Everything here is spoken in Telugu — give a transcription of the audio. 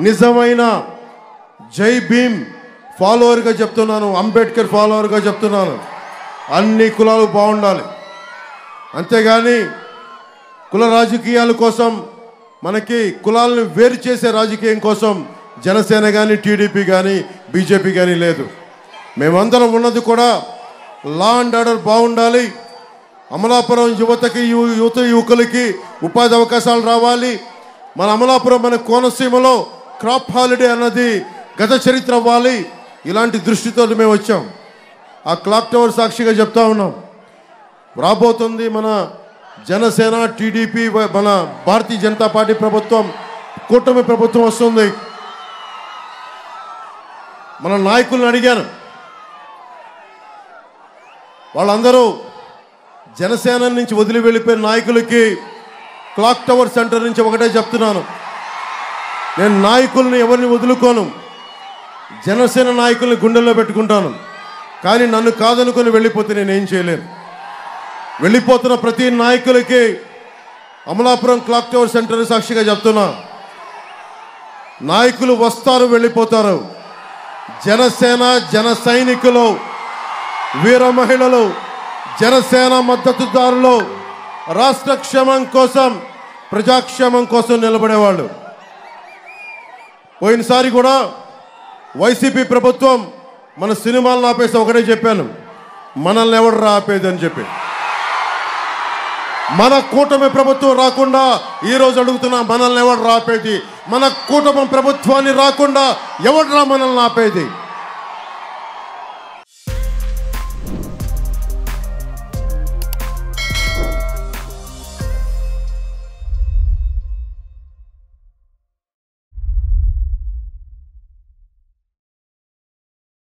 నిజమైన జై భీమ్ ఫాలోవర్గా చెప్తున్నాను, అంబేద్కర్ ఫాలోవర్గా చెప్తున్నాను. అన్ని కులాలు బాగుండాలి, అంతేగాని కుల రాజకీయాల కోసం మనకి కులాలను వేరు చేసే రాజకీయం కోసం జనసేన కానీ టీడీపీ కానీ బీజేపీ కానీ లేదు. మేమందరం ఉన్నది కూడా లా అండ్ ఆర్డర్ బాగుండాలి. అమలాపురం యువతకి యువకులకి ఉపాధి అవకాశాలు రావాలి. మన అమలాపురం మన కోనసీమలో క్రాప్ హాలిడే అన్నది గత చరిత్ర అవ్వాలి. ఇలాంటి దృష్టితో మేము వచ్చాం. ఆ క్లాక్ టవర్ సాక్షిగా చెప్తా ఉన్నాం, రాబోతుంది మన జనసేన టీడీపీ మన భారతీయ జనతా పార్టీ ప్రభుత్వం, కూటమి ప్రభుత్వం వస్తుంది. మన నాయకులను అడిగాను, వాళ్ళందరూ జనసేన నుంచి వదిలి వెళ్ళిపోయిన నాయకులకి క్లాక్ టవర్ సెంటర్ నుంచి ఒకటే చెప్తున్నాను, నేను నాయకుల్ని ఎవరిని వదులుకోను, జనసేన నాయకుల్ని గుండెల్లో పెట్టుకుంటాను. కానీ నన్ను కాదనుకొని వెళ్ళిపోతే నేనేం చేయలేను. వెళ్ళిపోతున్న ప్రతి నాయకులకి అమలాపురం క్లాక్ టవర్ సెంటర్ సాక్షిగా చెప్తున్నా, నాయకులు వస్తారు, వెళ్ళిపోతారు. జనసేన జన సైనికులు, వీర మహిళలు, జనసేన మద్దతుదారులు రాష్ట్ర క్షేమం కోసం, ప్రజాక్షేమం కోసం నిలబడేవాళ్ళు. పోయినసారి కూడా వైసీపీ ప్రభుత్వం మన సినిమాలను ఆపేసి ఒకటే చెప్పాను, మనల్ని ఎవడు ఆపేది అని చెప్పి. మన కూటమి ప్రభుత్వం రాకుండా ఈరోజు అడుగుతున్నా, మనల్ని ఎవడు ఆపేది? మన కూటమి ప్రభుత్వాన్ని రాకుండా ఎవడ్రా మనల్ని ఆపేది?